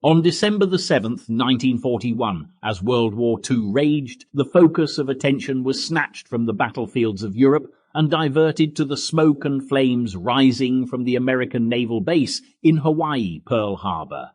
On December the 7th, 1941, as World War II raged, the focus of attention was snatched from the battlefields of Europe and diverted to the smoke and flames rising from the American Naval Base in Hawaii, Pearl Harbor.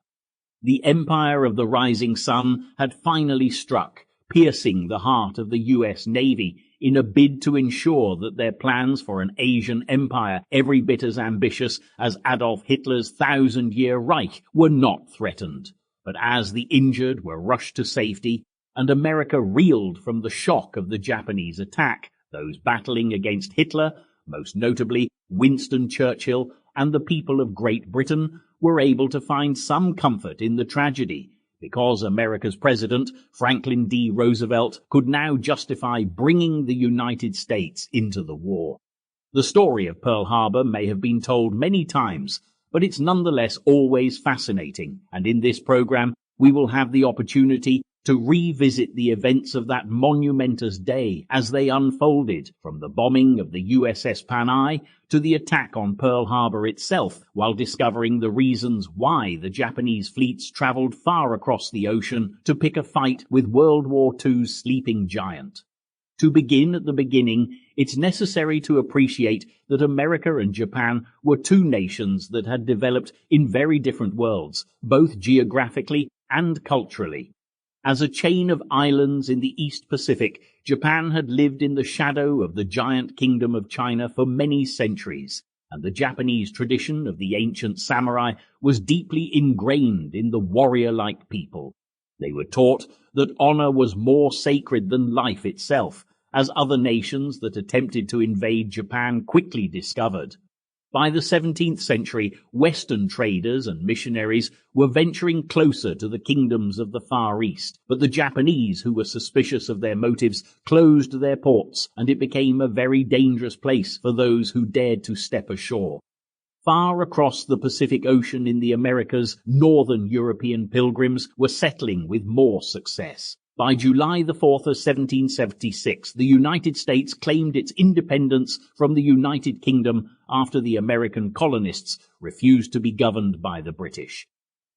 The empire of the rising sun had finally struck, piercing the heart of the U.S. Navy in a bid to ensure that their plans for an Asian empire every bit as ambitious as Adolf Hitler's 1,000-year Reich were not threatened. But as the injured were rushed to safety and America reeled from the shock of the Japanese attack, those battling against Hitler, most notably Winston Churchill and the people of Great Britain, were able to find some comfort in the tragedy, because America's president, Franklin D. Roosevelt, could now justify bringing the United States into the war. The story of Pearl Harbor may have been told many times, but it's nonetheless always fascinating, and in this program we will have the opportunity to revisit the events of that monumentous day as they unfolded, from the bombing of the USS Panay to the attack on Pearl Harbor itself, while discovering the reasons why the Japanese fleets traveled far across the ocean to pick a fight with World War II's sleeping giant. To begin at the beginning, it's necessary to appreciate that America and Japan were two nations that had developed in very different worlds, both geographically and culturally. As a chain of islands in the East Pacific, Japan had lived in the shadow of the giant kingdom of China for many centuries, and the Japanese tradition of the ancient samurai was deeply ingrained in the warrior-like people. They were taught that honor was more sacred than life itself, as other nations that attempted to invade Japan quickly discovered. By the 17th century, Western traders and missionaries were venturing closer to the kingdoms of the Far East, but the Japanese, who were suspicious of their motives, closed their ports, and it became a very dangerous place for those who dared to step ashore. Far across the Pacific Ocean in the Americas, northern European pilgrims were settling with more success. By July the 4th of 1776, the United States claimed its independence from the United Kingdom after the American colonists refused to be governed by the British.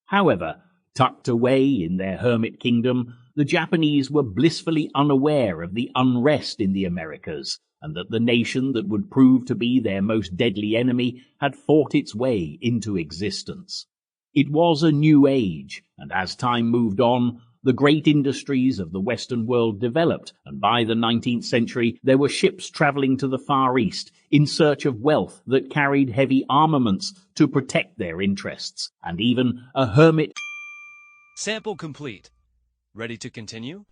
However, tucked away in their hermit kingdom, the Japanese were blissfully unaware of the unrest in the Americas, and that the nation that would prove to be their most deadly enemy had fought its way into existence. It was a new age, and as time moved on, the great industries of the Western world developed, and by the 19th century there were ships travelling to the Far East in search of wealth that carried heavy armaments to protect their interests, and even a hermit. Sample complete. Ready to continue?